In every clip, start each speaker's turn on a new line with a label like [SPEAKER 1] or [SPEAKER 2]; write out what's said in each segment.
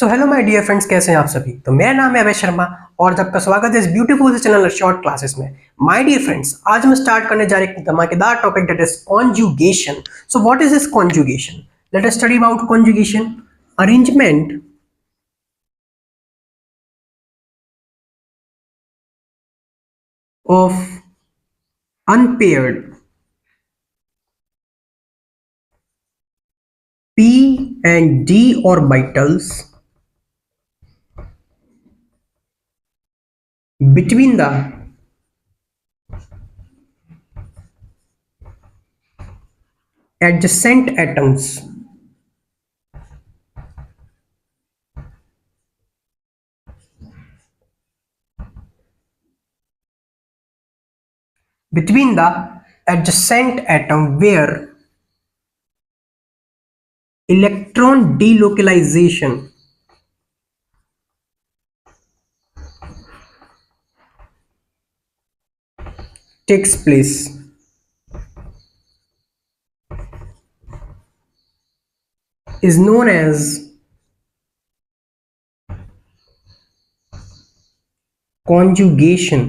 [SPEAKER 1] So hello my dear friends, कैसे हैं आप सभी। तो मेरा नाम है अभय शर्मा और आपका स्वागत है इस ब्यूटीफुल चैनल शॉर्ट क्लासेस में। माय डियर फ्रेंड्स, आज हम स्टार्ट करने जा रहे हैं एक धमाकेदार topic, that is conjugation. So what is this conjugation? Let us study about conjugation. Arrangement of unpaired p and d orbitals between the adjacent atoms between the adjacent atom where electron delocalization takes place is known as conjugation.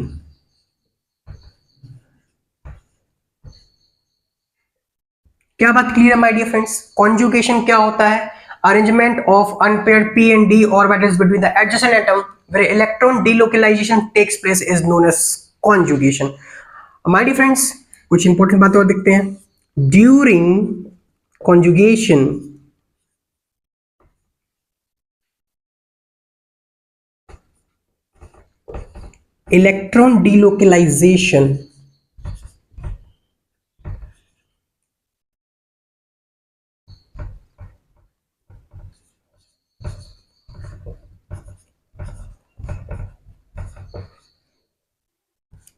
[SPEAKER 1] क्या बात clear है my dear friends? Conjugation क्या होता है? Arrangement of unpaired p and d orbitals between the adjacent atom where electron delocalization takes place is known as conjugation. My dear friends, कुछ important बातें और देखते हैं। During conjugation electron delocalization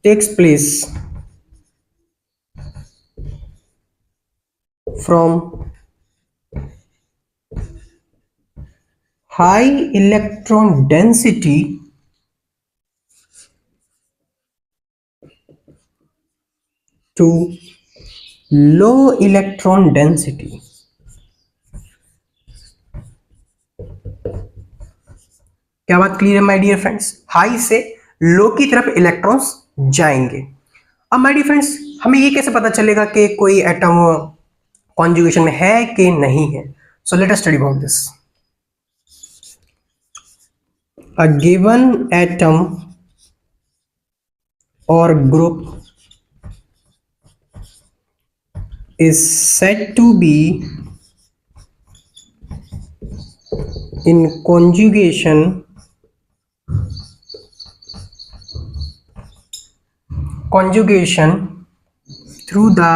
[SPEAKER 1] takes place from high electron density to low electron density. क्या बात clear है my dear friends? High से लो की तरफ इलेक्ट्रॉन्स जाएंगे। अब माय डियर फ्रेंड्स, हमें ये कैसे पता चलेगा कि कोई एटम कॉन्जुगेशन में है कि नहीं है? So let us study about this. A given atom or group is said to be in conjugation through the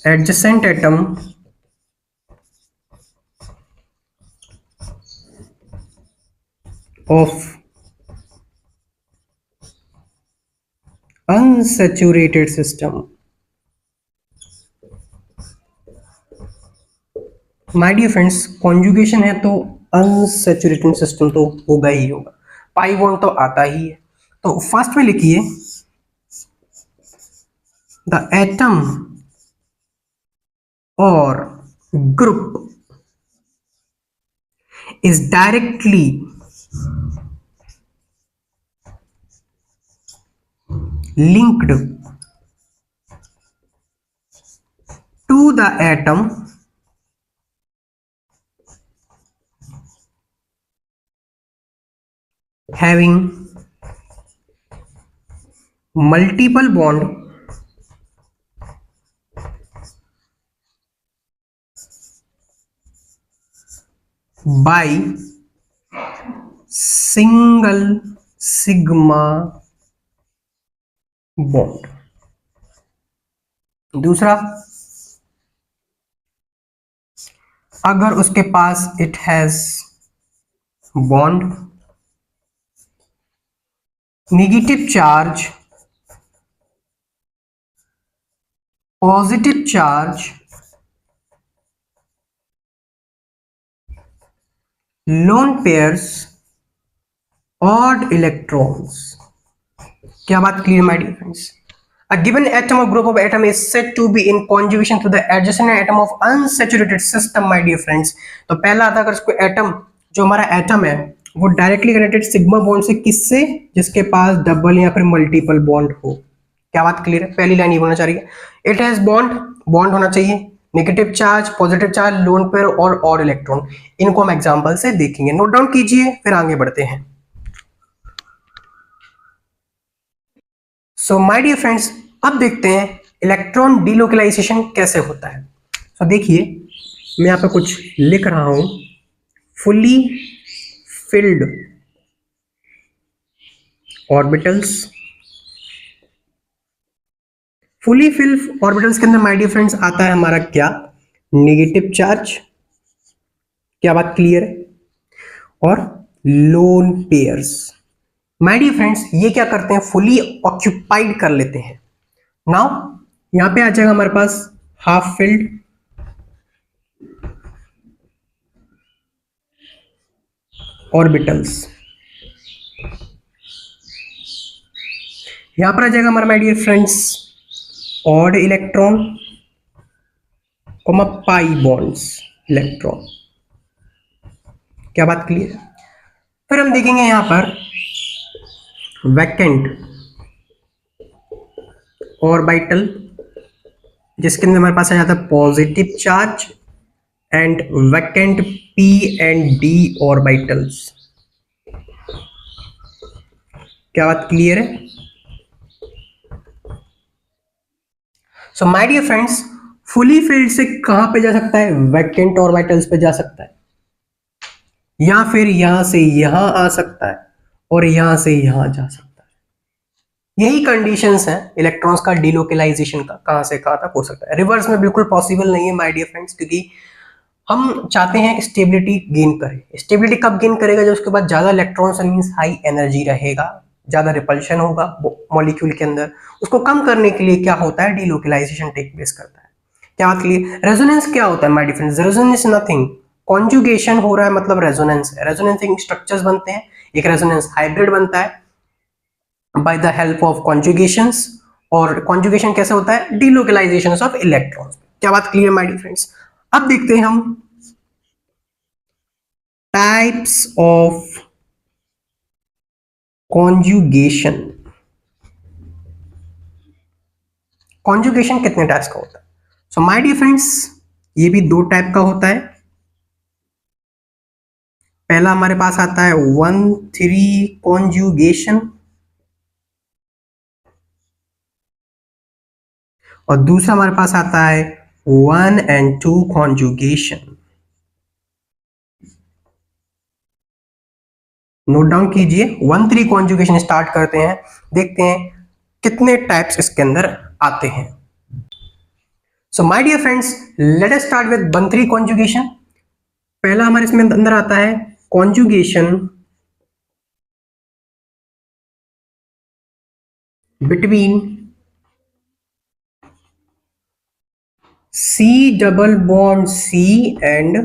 [SPEAKER 1] adjacent atom of unsaturated system. My dear friends, conjugation है तो अनसैचुरेटेड सिस्टम तो होगा ही होगा, पाई बॉन्ड तो आता ही है। तो first में लिखिए द एटम और group is directly linked to the atom having multiple bond by single sigma bond. दूसरा, अगर उसके पास it has bond negative charge, positive charge, lone pairs, odd electrons. क्या बात clear my dear friends? A given atom or group of atom is said to be in conjugation to the adjacent atom of unsaturated system, my dear friends. तो पहला आता है, अगर इसको atom, जो हमारा एटम है वो डायरेक्टली कनेक्टेड सिग्मा बॉन्ड से, किससे, जिसके पास डबल या फिर मल्टीपल बॉन्ड हो। क्या बात क्लियर है? पहली लाइन ये होना चाहिए, इट हैज बॉन्ड, बॉन्ड होना चाहिए, negative charge, positive charge, lone pair और ऑड इलेक्ट्रॉन। इनको हम एग्जांपल से देखेंगे, नोट डाउन कीजिए, फिर आगे बढ़ते हैं। सो माय डियर फ्रेंड्स, अब देखते हैं इलेक्ट्रॉन डीलोकलाइजेशन कैसे होता है। सो देखिए, मैं यहाँ पे कुछ लिख रहा हूं, fully filled orbitals. Fully filled orbitals के अंदर माय डियर फ्रेंड्स आता है हमारा क्या, नेगेटिव चार्ज। क्या बात क्लियर है? और lone pairs. My dear friends, ये क्या करते हैं, फुली ऑक्यूपाइड कर लेते हैं। नाउ यहां पे आ जाएगा हमारे पास हाफ फिल्ड, ऑर्बिटल्स। यहां पर आ जाएगा हमारा my dear friends odd electron, comma pi bonds electron. क्या बात क्लियर है? फिर हम देखेंगे यहां पर वैकेंट ऑर्बिटल, जिसके अंदर हमारे पास आ जाता है positive charge and vacant P and D orbitals. क्या बात क्लियर है? So my dear friends, fully filled से कहां पे जा सकता है, वैकेंट ऑर्बिटल्स पे जा सकता है, या फिर यहां से यहां आ सकता है और यहां से यहां जा सकता है। यही कंडीशंस हैं इलेक्ट्रॉन्स का डीलोकलाइजेशन का, कहां से कहां तक हो सकता है। रिवर्स में बिल्कुल पॉसिबल नहीं है माय डियर फ्रेंड्स, क्योंकि हम चाहते हैं स्टेबिलिटी गेन करे। स्टेबिलिटी कब गेन करेगा, जब उसके बाद ज्यादा इलेक्ट्रॉन्स मींस हाई एनर्जी रहेगा, ज्यादा रिपल्शन होगा मॉलिक्यूल के अंदर। उसको कम करने के लिए क्या होता है, डीलोकलाइजेशन टेक प्लेस करता है। क्या बात क्लियर? रेजोनेंस क्या होता है my dear friends? Resonance nothing, conjugation हो रहा है मतलब रेजोनेंस है। रेजोनेंसिंग स्ट्रक्चर्स बनते हैं, एक रेजोनेंस हाइब्रिड बनता है बाय द हेल्प ऑफ कॉन्जुगेशंस। और कॉन्जुगेशन कैसे होता है, डीलोकलाइजेशन ऑफ इलेक्ट्रॉन्स। क्या बात क्लियर माय डियर फ्रेंड्स? अब देखते हैं हम टाइप्स ऑफ कॉन्जुगेशन। कॉन्जुगेशन कितने टाइप्स का होता है? सो माय डियर फ्रेंड्स, ये भी दो टाइप का होता है। पहला हमारे पास आता है 1,3 कॉन्जुगेशन, और दूसरा हमारे पास आता है 1 and 2 कॉन्जुगेशन। नोट डाउन कीजिए, 1,3 कॉन्जुगेशन स्टार्ट करते हैं, देखते हैं कितने टाइप्स इसके अंदर आते हैं। So my dear friends, let us start with 1,3 conjugation. पहला हमारे इसमें अंदर आता है conjugation between C double bond C and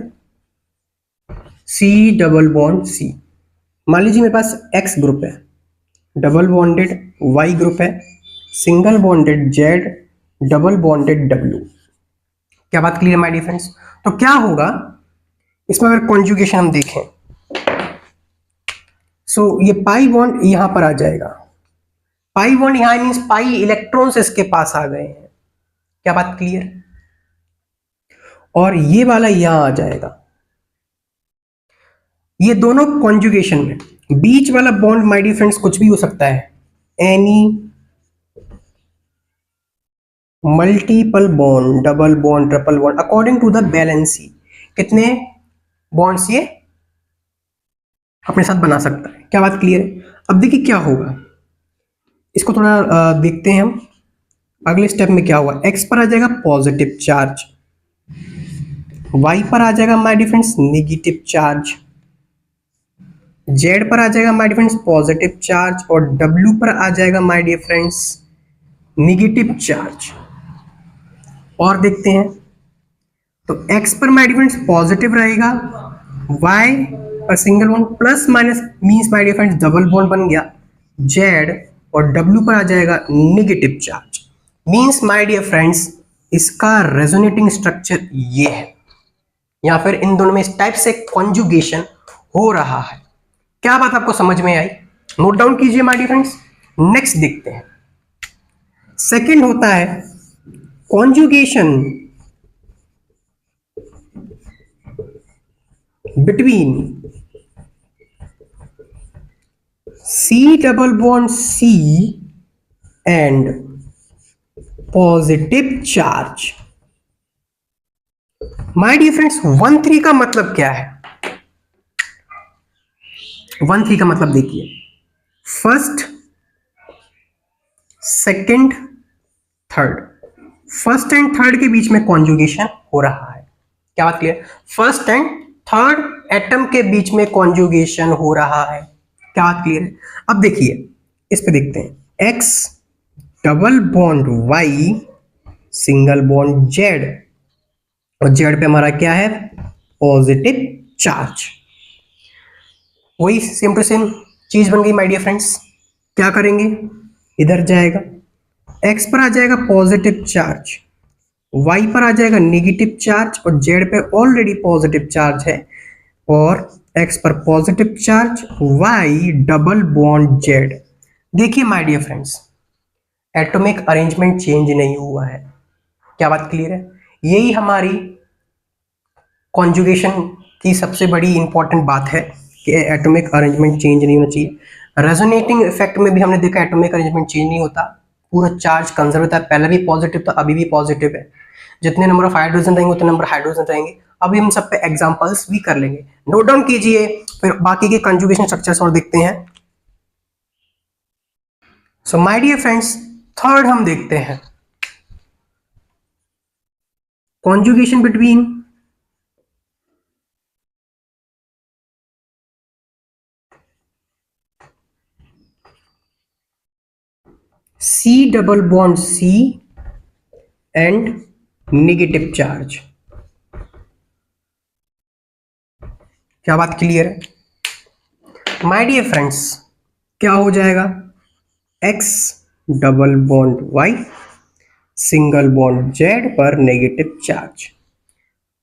[SPEAKER 1] C double bond C। मान लीजिए मेरे पास X ग्रुप है, डबल बॉन्डेड Y ग्रुप है, single bonded Z, double bonded W। क्या बात क्लियर माय डियर फ्रेंड्स? तो क्या होगा इसमें अगर कॉन्जुगेशन हम देखें, सो ये पाई बॉन्ड यहां पर आ जाएगा, पाई बॉन्ड यहां मींस पाई इलेक्ट्रॉन्स इसके पास आ गए हैं। क्या बात क्लियर? और ये वाला यहां आ जाएगा। ये दोनों कॉन्जुगेशन में बीच वाला बॉन्ड माय डियर फ्रेंड्स कुछ भी हो सकता है, any multiple bond, double bond, triple bond, according to the valency. कितने बॉन्ड्स ये अपने साथ बना सकता है। क्या बात क्लियर है? अब देखिए क्या होगा, इसको थोड़ा देखते हैं हम। अगले स्टेप में क्या हुआ, एक्स पर आ जाएगा पॉजिटिव चार्ज, वाई पर आ जाएगा my dear friends negative charge, Z पर आ जाएगा my dear friends positive charge, और डब्ल्यू पर आ जाएगा my dear friends negative charge. और देखते हैं, तो x पर माय डियर फ्रेंड्स पॉजिटिव रहेगा, y पर single bond, plus minus means my dear friends double bond बन गया z, और w पर आ जाएगा negative charge. Means my dear friends इसका रेजोनेटिंग स्ट्रक्चर ये है, या फिर इन दोनों में इस टाइप से कॉन्जुगेशन हो रहा है। क्या बात आपको समझ में आई? नोट डाउन कीजिए माय डियर फ्रेंड्स। नेक्स्ट देखते हैं, सेकंड होता है conjugation between C double bond C and positive charge। My dear friends 1,3 का मतलब क्या है? 1,3 का मतलब देखिए, first second third, first and third के बीच में कॉन्जुगेशन हो रहा है। क्या बात clear? First and third atom के बीच में कॉन्जुगेशन हो रहा है। क्या बात क्लियर है? अब देखिए इस पे देखते हैं, X double bond Y single bond Z, और Z पे हमारा क्या है? Positive charge. वही सेम टू सेम चीज बन गई माय डियर फ्रेंड्स। क्या करेंगे? इधर जाएगा, X पर आ जाएगा पॉजिटिव चार्ज, Y पर आ जाएगा नेगेटिव चार्ज, और Z पे ऑलरेडी पॉजिटिव चार्ज है, और X पर positive charge, Y double bond Z। देखिए my dear friends atomic arrangement change नहीं हुआ है। क्या बात क्लियर है? यही हमारी कॉन्जुगेशन की सबसे बड़ी इंपॉर्टेंट बात है कि एटॉमिक अरेंजमेंट चेंज नहीं होना चाहिए। रेजोनेटिंग इफेक्ट में भी हमने देखा एटॉमिक अरेंजमेंट चेंज नहीं होता, पूरा चार्ज कंजर्व होता है। पहले भी पॉजिटिव था, अभी भी पॉजिटिव है। जितने नंबर ऑफ हाइड्रोजन रहेंगे उतने नंबर हाइड्रोजन रहेंगे। अभी हम सब पे एग्जांपल्स भी कर लेंगे, नोट डाउन कीजिए, फिर बाकी के कंजुगेशन स्ट्रक्चर्स और देखते हैं। So my dear friends third हम देखते हैं conjugation between C double bond C and negative charge. क्या बात क्लियर है? माय डियर फ्रेंड्स क्या हो जाएगा? X double bond Y single bond Z पर नेगेटिव चार्ज।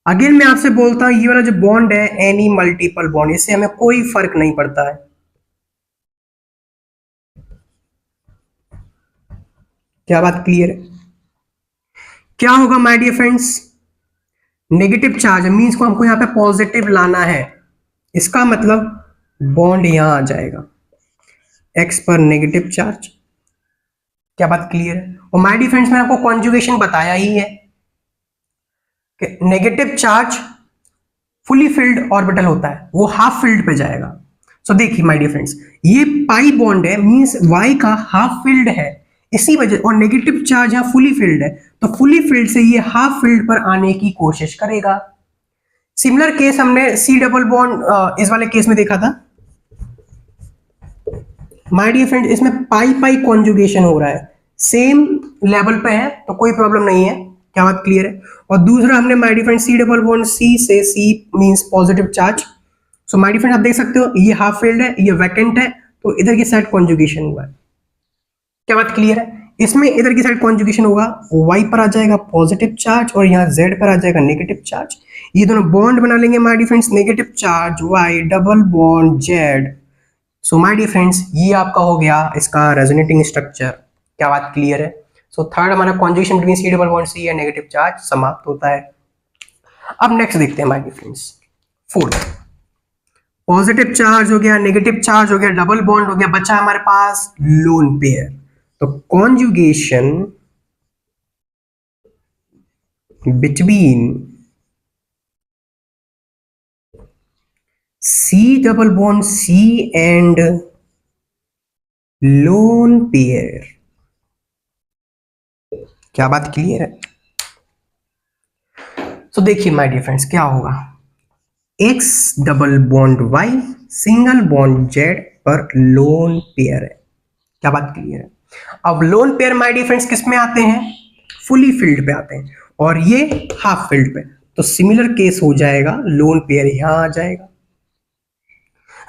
[SPEAKER 1] अगेन मैं आपसे बोलता हूं ये वाला जो बॉन्ड है एनी मल्टीपल बॉन्ड, इससे हमें कोई फर्क नहीं पड़ता है। क्या बात क्लियर है? क्या होगा my dear friends? Negative charge means को हमको यहां पे पॉजिटिव लाना है, इसका मतलब बॉन्ड यहां आ जाएगा, X पर नेगेटिव चार्ज। क्या बात क्लियर है? और माय डियर फ्रेंड्स मैंने आपको कॉन्जुगेशन बताया ही है कि negative charge fully filled orbital होता है, वो हाफ फिल्ड पे जाएगा। सो देखिए माय डियर फ्रेंड्स ये पाई बॉन्ड है, मींस Y का हाफ फिल्ड है, इसी वजह, और नेगेटिव चार्ज यहां फुली फिल्ड है, तो फुली फिल्ड से ये हाफ फिल्ड पर आने की कोशिश करेगा। सिमिलर केस हमने C डबल बॉन्ड इस वाले केस में देखा था। माय डियर फ्रेंड इसमें पाई पाई कॉन्जुगेशन हो रहा है, सेम लेवल पे है तो कोई प्रॉब्लम नहीं है। क्या बात क्लियर है? और दूसरा हमने my dear friend C double bond C से C means positive charge. So my dear friend आप देख सकते हो ये हाफ फील्ड है, ये वैकेंट है, तो इधर की साइड कॉन्जुगेशन हुआ है। क्या बात क्लियर है? इसमें इधर की साइड कॉन्जुगेशन होगा, Y पर आ जाएगा पॉजिटिव चार्ज और यहाँ Z पर आ जाएगा नेगेटिव चार्ज। ये दोनों बॉन्ड बना लेंगे my dear friends, negative charge Y double bond Z। So my dear friends ये आपका हो गया इसका रेजोनेटिंग स्ट्रक्चर। क्या बात क्लियर है? सो थर्ड हमारा conjugation between C double bond C and negative charge समाप्त होता है। अब नेक्स्ट देखते हैं my dear friends fourth, positive charge हो गया, नेगेटिव चार्ज हो गया, डबल बॉन्ड हो गया, बचा हमारे पास लोन पेयर। तो conjugation between C double bond C and lone pair. क्या बात क्लियर है? तो देखिए माय डियर फ्रेंड्स क्या होगा, X double bond Y single bond Z पर लोन पेयर है। क्या बात क्लियर है? अब lone pair my dear friends किस में आते हैं? फुली फिल्ड पे आते हैं, और ये हाफ फिल्ड पे, तो सिमिलर केस हो जाएगा, लोन पेयर यहां आ जाएगा।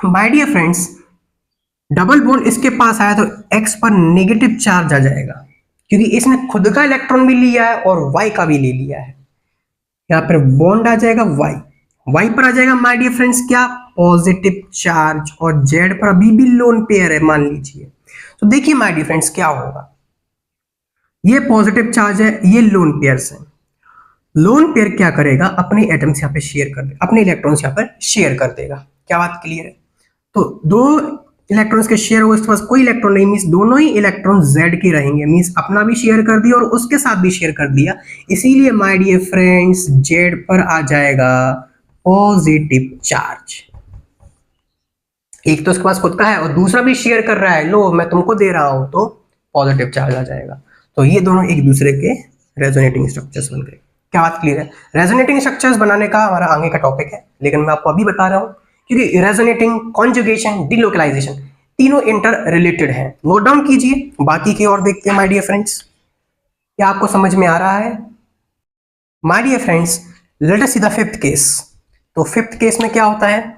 [SPEAKER 1] My dear friends double bond इसके पास आया तो X पर नेगेटिव चार्ज आ जाएगा, क्योंकि इसने खुद का इलेक्ट्रॉन भी लिया है और वाई का भी ले लिया है। यहाँ पर बॉन्ड आ जाएगा वाई, वाई पर आ जाएगा माय डियर फ्रेंड्स क्या, पॉजिटिव चार्ज, और जेड पर अभी भी लोन पेयर है मान लीजिए। तो देखिए माय डियर फ्रेंड्स क्या होगा, ये पॉजिटिव चार्ज है, ये लोन पेयर्स है। लोन पेयर क्या करेगा, अपने एटम्स यहाँ पे शेयर कर देगा, अपने इलेक्ट्रॉन्स यहाँ पर शेयर कर देगा। क्या बात क्लियर है? तो दो इलेक्ट्रॉन्स के शेयर हो, इसके पास कोई इलेक्ट्रॉन नहीं, मींस दोनों ही इलेक्ट्रॉन जेड के रहेंगे, मींस अपना भी शेयर कर दिया और उसके साथ भी शेयर कर दिया। इसीलिए माय डियर फ्रेंड्स जेड पर आ जाएगा पॉजिटिव चार्ज। एक तो उसके पास खुद का है और दूसरा भी शेयर कर रहा है, लो मैं तुमको दे रहा हूं, तो पॉजिटिव चार्ज आ जाएगा। तो ये दोनों एक दूसरे के रेजोनेटिंग स्ट्रक्चर्स बन गए। क्या बात क्लियर है? रेजोनेटिंग स्ट्रक्चर्स बनाने का हमारा आगे का टॉपिक है, लेकिन मैं आपको अभी बता रहा हूं क्योंकि रेजोनेटिंग, कॉन्जुगेशन, डिलोकलाइजेशन तीनों इंटर रिलेटेड है। नोट डाउन कीजिए, बाकी की और देखते हैं माय डियर फ्रेंड्स। क्या आपको समझ में आ रहा है? My dear friends let us see the fifth case. तो फिफ्थ केस में क्या होता है,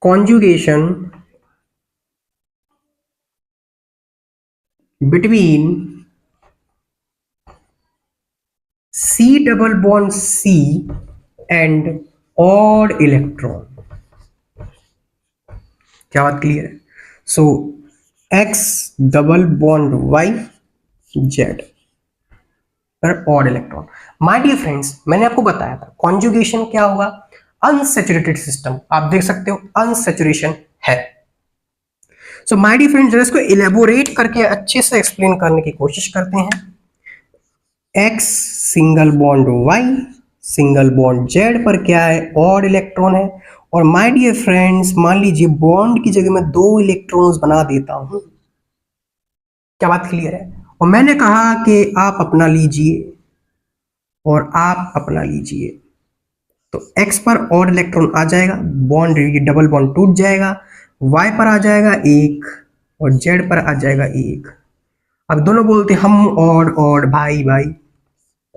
[SPEAKER 1] conjugation between C double bond C and odd electron। क्या बात क्लियर है? So X double bond Y Z पर odd electron. My dear friends मैंने आपको बताया था कॉन्जुगेशन क्या होगा, अनसैचुरेटेड सिस्टम, आप देख सकते हो अनसैचुरेशन है। सो माय डियर फ्रेंड्स इसको इलेबोरेट करके अच्छे से एक्सप्लेन करने की कोशिश करते हैं। X single bond Y single bond Z पर क्या है, ऑड इलेक्ट्रॉन है। और माय डियर फ्रेंड्स मान लीजिए बॉन्ड की जगह मैं दो इलेक्ट्रॉन्स बना देता हूं। क्या बात क्लियर है? और मैंने कहा कि आप अपना लीजिए और आप अपना लीजिए, तो X पर ऑड इलेक्ट्रॉन आ जाएगा, बॉन्ड ये डबल बॉन्ड टूट जाएगा, Y पर आ जाएगा एक और Z पर आ जाएगा एक। अब दोनों बोलते हैं हम ऑड ऑड, भाई भाई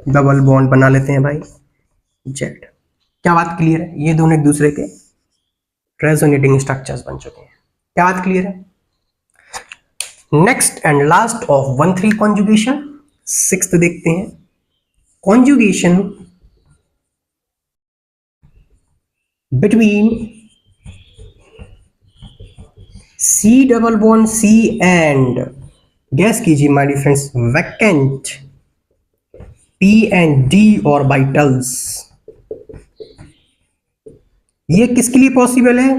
[SPEAKER 1] डबल बॉन्ड बना लेते हैं भाई जेड। क्या बात क्लियर है? ये दोनों एक दूसरे के रेजोनेटिंग स्ट्रक्चर्स बन चुके हैं। क्या बात क्लियर है? Next and last of 1,3 conjugation, sixth देखते हैं। Conjugation between C double bond C and, guess कीजिए my dear friends, vacant P and D orbitals. ये किसके लिए पॉसिबल है?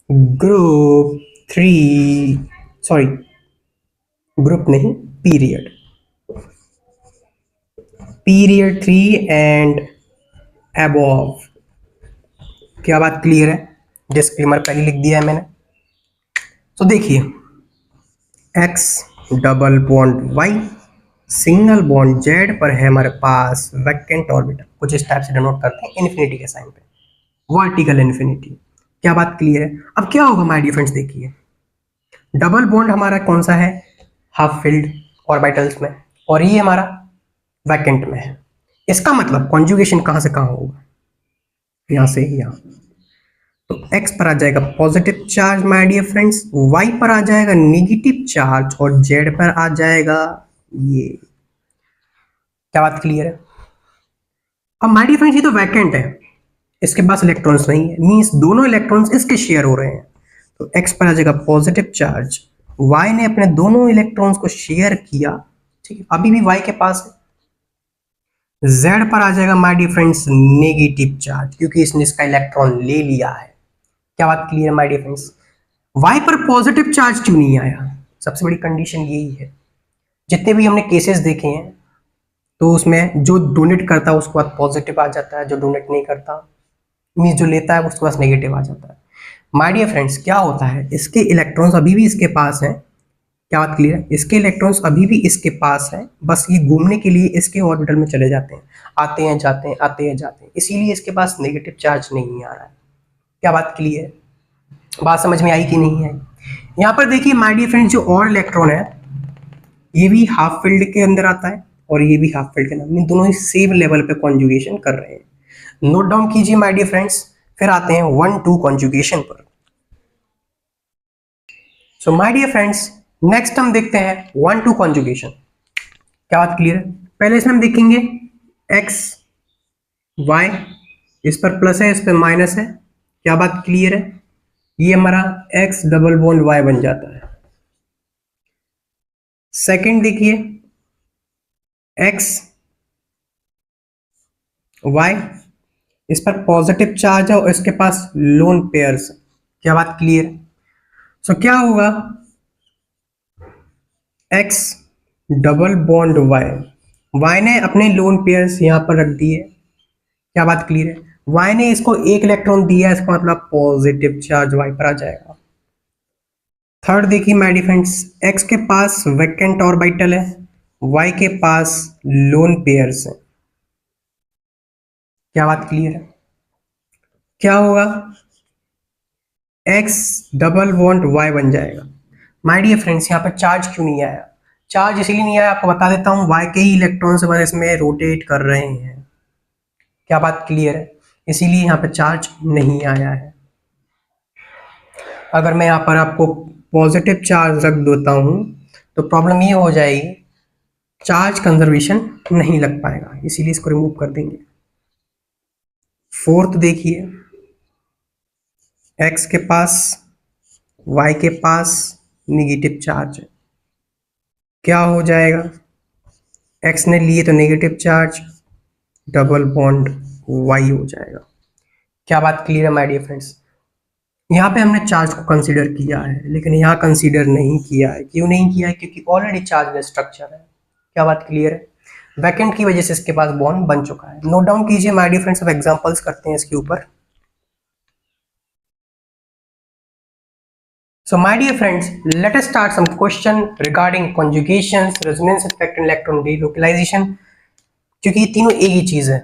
[SPEAKER 1] ग्रुप 3, सॉरी ग्रुप नहीं, पीरियड, पीरियड 3 एंड अबव। क्या बात क्लियर है? डिस्क्लेमर पहले लिख दिया है मैंने। तो देखिए X double bond Y single bond Z पर है हमारे पास वैकेंट ऑर्बिटल, कुछ इस टाइप से डिनोट करते हैं इन्फिनिटी के साइन पे, वर्टिकल इन्फिनिटी। क्या बात क्लियर है? अब क्या होगा माय डियर फ्रेंड्स, देखिए डबल बॉन्ड हमारा कौन सा है, हाफ फिल्ड ऑर्बिटल्स में, और ये हमारा वैकेंट में है। इसका मतलब कॉन्जुगेशन कहां से कहां होगा, यहां से यहां। तो X पर आ जाएगा positive charge my dear friends, Y पर आ जाएगा नेगेटिव चार्ज और Z पर आ जाएगा ये। क्या बात क्लियर है? अब माय डियर फ्रेंड्स ये तो वैकेंट है, इसके पास इलेक्ट्रॉन्स नहीं है, मींस दोनों इलेक्ट्रॉन्स इसके शेयर हो रहे हैं। तो X पर आ जाएगा पॉजिटिव चार्ज, Y ने अपने दोनों इलेक्ट्रॉन्स को शेयर किया, ठीक है, अभी भी Y के पास है। Z पर आ जाएगा my dear friends negative charge, क्योंकि इसने इसका इलेक्ट्रॉन ले लिया है। क्या बात क्लियर है माय डियर फ्रेंड्स? Y पर पॉजिटिव चार्ज क्यों नहीं आया? सबसे बड़ी कंडीशन यही है, जितने भी हमने केसेस देखे हैं तो उसमें जो डोनेट करता है उसके बाद पॉजिटिव आ जाता है, जो डोनेट नहीं करता मीन्स जो लेता है उसके पास नेगेटिव आ जाता है। माय डियर फ्रेंड्स क्या होता है, इसके इलेक्ट्रॉन्स अभी भी इसके पास हैं। क्या बात क्लियर है? इसके इलेक्ट्रॉन्स अभी भी इसके पास हैं, बस ये घूमने के लिए इसके ऑर्बिटल में चले जाते हैं, आते हैं जाते हैं, आते हैं जाते हैं, इसीलिए इसके पास नेगेटिव चार्ज नहीं आ रहा है। क्या बात क्लियर है? बात समझ में आई कि नहीं है? यहाँ पर देखिए माय डियर फ्रेंड्स जो और इलेक्ट्रॉन है ये भी हाफ फील्ड के अंदर आता है और ये भी हाफ फील्ड के अंदर, दोनों ही सेम लेवल पे कॉन्जुगेशन कर रहे हैं। नोट डाउन कीजिए माय डियर फ्रेंड्स, फिर आते हैं 1-2 कॉन्जुगेशन पर। So my dear friends next हम देखते हैं 1-2 कॉन्जुगेशन। क्या बात क्लियर है? पहले इसमें हम देखेंगे x y, इस पर प्लस है इस पर माइनस है। क्या बात क्लियर है? ये हमारा x डबल बॉन्ड y बन जाता है। सेकंड देखिए x y, इस पर पॉजिटिव चार्ज है और इसके पास लोन पेयर्स। क्या बात क्लियर है? सो क्या होगा, x डबल बॉन्ड y ने अपने लोन पेयर्स यहां पर रख दिए। क्या बात क्लियर है? y ने इसको एक इलेक्ट्रॉन दिया, इसका मतलब पॉजिटिव चार्ज y पर आ जाएगा। थर्ड देखिए माय डियर फ्रेंड्स, x के पास वैकेंट ऑर्बिटल है, y के पास लोन पेयर्स है। क्या बात क्लियर है? क्या होगा, x डबल बॉन्ड y बन जाएगा। माय डियर फ्रेंड्स, यहाँ पर चार्ज क्यों नहीं आया? चार्ज इसलिए नहीं आया, आपको बता देता हूँ, y के ही इलेक्ट्रॉन्स बस इसमें रोटेट कर रहे हैं। क्या बात क्लियर है? इसीलिए यहाँ पर चार्ज नहीं आया है। अगर मैं यहाँ पर आपको पॉजिटिव चार्ज रख देता हूँ तो प्रॉब्लम ये हो जाएगी, चार्ज कंजर्वेशन नहीं लग पाएगा, इसीलिए इसको रिमूव कर देंगे। फोर्थ देखिए, x के पास y के पास नेगेटिव चार्ज है। क्या हो जाएगा, x ने लिए तो negative charge, double bond y हो जाएगा। क्या बात क्लियर है माय डियर फ्रेंड्स? यहाँ पे हमने चार्ज को कंसीडर किया है, लेकिन यहाँ कंसीडर नहीं किया है। क्यों नहीं किया है? क्योंकि ऑलरेडी चार्ज स्ट्रक्चर है। क्या बात क्लियर है? वैकेंट की वजह से इसके पास बॉन्ड बन चुका है। नोट डाउन कीजिए माय डियर फ्रेंड्स, अब एग्जांपल्स करते हैं इसके ऊपर। So my dear friends, let us start some question regarding conjugations, resonance effect and electron delocalization। क्योंकि ये तीनों एक ही चीज है,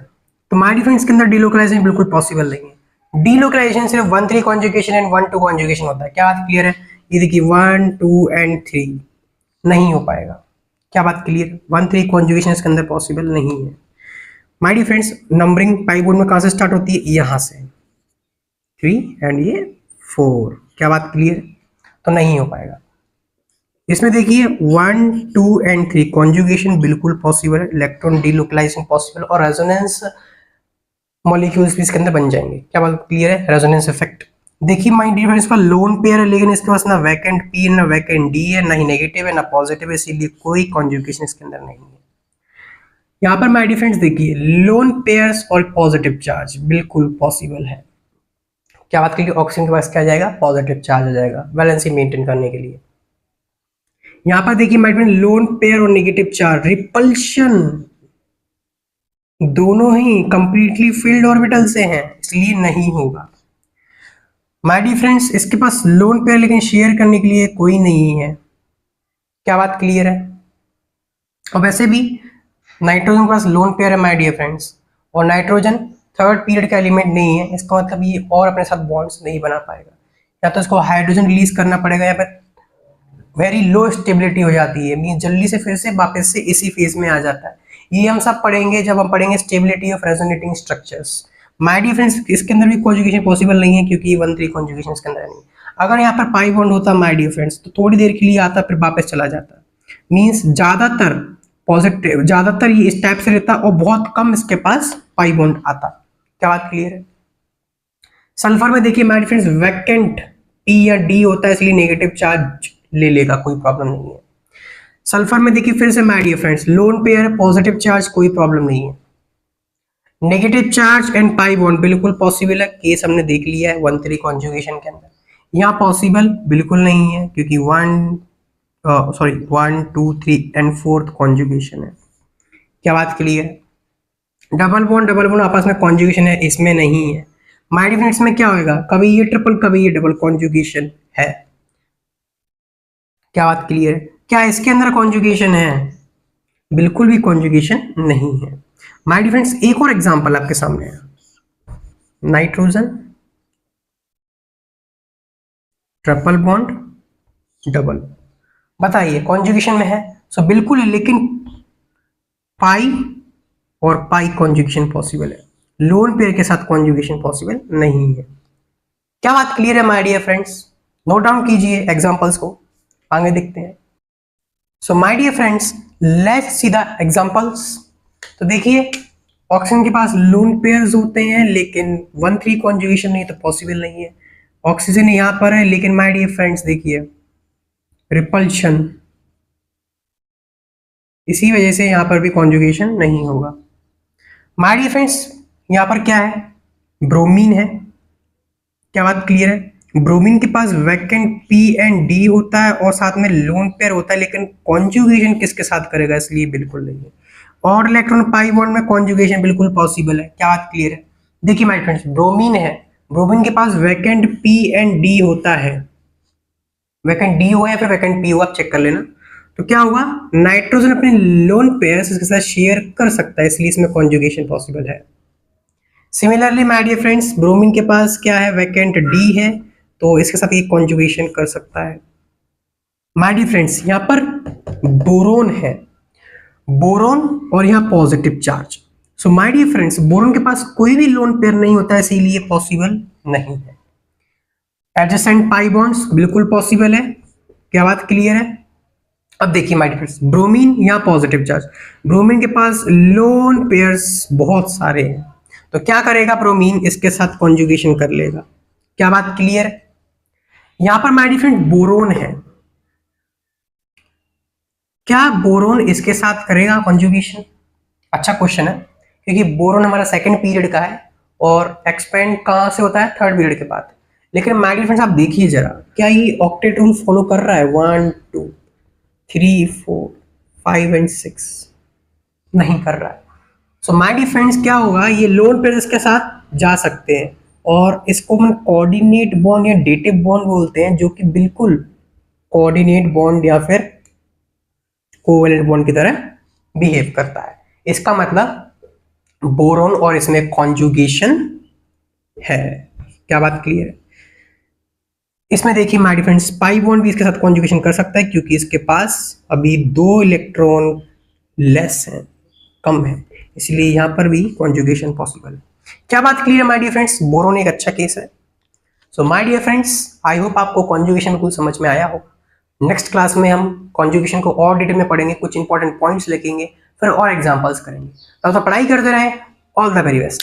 [SPEAKER 1] तो my dear friends, इसके अंदर delocalization बिल्कुल पॉसिबल नहीं है। delocalization सिर्फ 1-3 conjugation एंड 1-2 conjugation होता है। क्या बात क्लियर है? ये देखिए 1, 2 एंड 3 नहीं हो पाएगा। क्या बात क्लियर? 1-3 conjugation इसके अंदर पॉसिबल नहीं है। my dear friends, numbering pi board में कहाँ से स्टार्ट होती है? यहाँ से 3 एंड ये 4। क्या बात क्लियर? तो नहीं हो पाएगा। इसमें देखिए 1, 2 एंड 3 कॉन्जुगेशन बिल्कुल पॉसिबल है, इलेक्ट्रॉन डीलोकलाइजेशन पॉसिबल, और रेजोनेंस मॉलिक्यूल्स भी इसके अंदर बन जाएंगे। क्या बात क्लियर है? रेजोनेंस इफेक्ट देखिए माय डियर फ्रेंड्स, इसका लोन पेयर है, लेकिन इसके पास ना वैकेंट पी है ना वैकेंट डी है, ना ही नेगेटिव है ना पॉजिटिव है, इसीलिए कोई कॉन्जुगेशन इसके अंदर नहीं है। यहाँ पर माय डियर फ्रेंड्स देखिए लोन पेयर्स और पॉजिटिव चार्ज बिल्कुल पॉसिबल है। क्या बात करिए, ऑक्सीजन के पास क्या आ जाएगा? पॉजिटिव चार्ज आ जाएगा वैलेंसी मेंटेन करने के लिए। यहां पर देखिए माय फ्रेंड, लोन पेयर और नेगेटिव चार्ज रिपल्शन दोनों ही कंप्लीटली फील्ड ऑर्बिटल से हैं, इसलिए नहीं होगा। माय डियर फ्रेंड्स, इसके पास लोन पेयर लेकिन शेयर करने के लिए कोई नहीं है। क्या बात क्लियर है? और वैसे भी नाइट्रोजन के पास लोन पेयर है माय डियर फ्रेंड्स, और नाइट्रोजन थर्ड पीरियड का एलिमेंट नहीं है, इसका मतलब ये और अपने साथ बॉन्ड्स नहीं बना पाएगा। या तो इसको हाइड्रोजन रिलीज करना पड़ेगा, या फिर वेरी लो स्टेबिलिटी हो जाती है, मीन जल्दी से फिर से वापस से इसी फेज में आ जाता है। ये हम सब पढ़ेंगे जब हम पढ़ेंगे stability of resonating structures. My dear friends, इसके अंदर भी कॉन्जुगेशन पॉसिबल नहीं है, क्योंकि 1-3 कॉन्जुगेशन इसके अंदर नहीं। अगर यहाँ पर पाई बॉन्ड होता माय डियर फ्रेंड्स, तो थोड़ी देर के लिए आता फिर वापस चला जाता, मीन्स ज्यादातर पॉजिटिव, ज्यादातर ये इस टाइप से रहता और बहुत कम इसके पास पाई बॉन्ड आता। क्या बात क्लियर है? सल्फर में देखिए my dear friends, vacant P या डी होता है, इसलिए नेगेटिव चार्ज ले लेगा, कोई प्रॉब्लम नहीं है। सल्फर में देखिए फिर से my dear friends, lone pair positive charge, कोई प्रॉब्लम नहीं है। Negative charge and pi bond बिल्कुल पॉसिबल है, केस हमने देख लिया है 1-3 कॉन्जुगेशन के अंदर। यहाँ पॉसिबल बिल्कुल नहीं है, क्योंकि 1, 2, 3 एंड 4th कॉन्जुगेशन है। क्या बात क्लियर है? डबल बॉन्ड आपस में कॉन्जुगेशन है, इसमें नहीं है। माय डियर फ्रेंड्स में क्या होगा, कभी ये ट्रिपल कभी ये डबल कॉन्जुगेशन है। क्या बात क्लियर है? क्या इसके अंदर कॉन्जुगेशन है? बिल्कुल भी कॉन्जुगेशन नहीं है। माय डियर फ्रेंड्स, एक और एग्जांपल आपके सामने है, नाइट्रोजन ट्रिपल बॉन्ड डबल, बताइए कॉन्जुगेशन में है? सो बिल्कुल है, लेकिन पाई और पाई कॉन्जुगेशन पॉसिबल है, लोन पेयर के साथ कॉन्जुगेशन पॉसिबल नहीं है। क्या बात क्लियर है my dear friends? Note down कीजिए एग्जांपल्स को, आगे देखते हैं। So my dear friends, let's see the examples. तो देखिए, ऑक्सीजन के पास लोन पेयर्स होते हैं लेकिन 1,3 कॉन्जुगेशन नहीं, तो पॉसिबल नहीं है। ऑक्सीजन यहाँ पर है लेकिन माय डियर फ्रेंड्स देखिए, रिपल्शन, इसी वजह से यहाँ पर भी कॉन्जुगेशन नहीं होगा। माय डियर फ्रेंड्स, यहाँ पर क्या है, ब्रोमीन है। क्या बात क्लियर है? ब्रोमीन के पास वैकेंट पी एंड डी होता है और साथ में लोन पेयर होता है, लेकिन कॉन्जुगेशन किसके साथ करेगा, इसलिए बिल्कुल नहीं है। और इलेक्ट्रॉन पाई बॉन्ड में कॉन्जुगेशन बिल्कुल पॉसिबल है। क्या बात क्लियर है? देखिए माय फ्रेंड्स, ब्रोमीन है, ब्रोमीन के पास वैकेंट पी एंड डी होता है। वैकेंट डी हो या फिर वैकेंट पी हो, आप चेक कर लेना। तो क्या होगा, नाइट्रोजन अपने लोन पेयर्स इसके साथ शेयर कर सकता है, इसलिए इसमें कॉन्जुगेशन पॉसिबल है। Similarly my dear friends, bromine के पास क्या है, वैकेंट डी है, तो इसके साथ ये कॉन्जुगेशन कर सकता है। माय डियर फ्रेंड्स, यहाँ पर बोरोन है, बोरोन और यहाँ positive charge. So my dear friends, boron के पास कोई भी लोन पेयर नहीं होता है, इसीलिए पॉसिबल नहीं है। एडजेसेंट पाई बॉन्ड्स बिल्कुल पॉसिबल है। क्या बात क्लियर है? अब देखिए माय डियर फ्रेंड्स, ब्रोमीन यहाँ पॉजिटिव चार्ज, ब्रोमीन के पास लोन पेयर्स बहुत सारे हैं, तो क्या करेगा ब्रोमीन, इसके साथ कॉन्जुगेशन कर लेगा। क्या बात क्लियर है? यहां पर माय डियर फ्रेंड बोरोन है, क्या बोरोन इसके साथ करेगा कॉन्जुगेशन? अच्छा क्वेश्चन है, क्योंकि बोरोन हमारा सेकंड पीरियड का है और एक्सपेंड कहां से होता है, थर्ड पीरियड के बाद। लेकिन माय डियर फ्रेंड्स, आप देखिए जरा, क्या ये ऑक्टेट रूल फॉलो कर रहा है? 1 2 3 4 5 एंड 6 नहीं कर रहा है। सो माय डियर फ्रेंड्स, क्या होगा, ये लोन पेयर्स के साथ जा सकते हैं और इसको हम कोऑर्डिनेट बॉन्ड या डेटिव बॉन्ड बोलते हैं, जो कि बिल्कुल कोऑर्डिनेट बॉन्ड या फिर कोवेलेंट बॉन्ड की तरह बिहेव करता है। इसका मतलब बोरोन और इसमें कॉन्जुगेशन है। क्या बात क्लियर है? इसमें देखिए my dear friends, pi bond भी इसके साथ कॉन्जुगेशन कर सकता है, क्योंकि इसके पास अभी 2 इलेक्ट्रॉन लेस हैं, कम है, इसलिए यहां पर भी कॉन्जुगेशन पॉसिबल है। क्या बात क्लियर है माय डियर फ्रेंड्स? बोरोन एक अच्छा केस है। So my dear friends, I hope आपको कॉन्जुगेशन कुछ समझ में आया हो। नेक्स्ट क्लास में हम कॉन्जुगेशन को और डिटेल में पढ़ेंगे, कुछ इंपॉर्टेंट पॉइंट्स लिखेंगे, फिर और एग्जांपल्स करेंगे। तब तक पढ़ाई करते रहें। All the very best.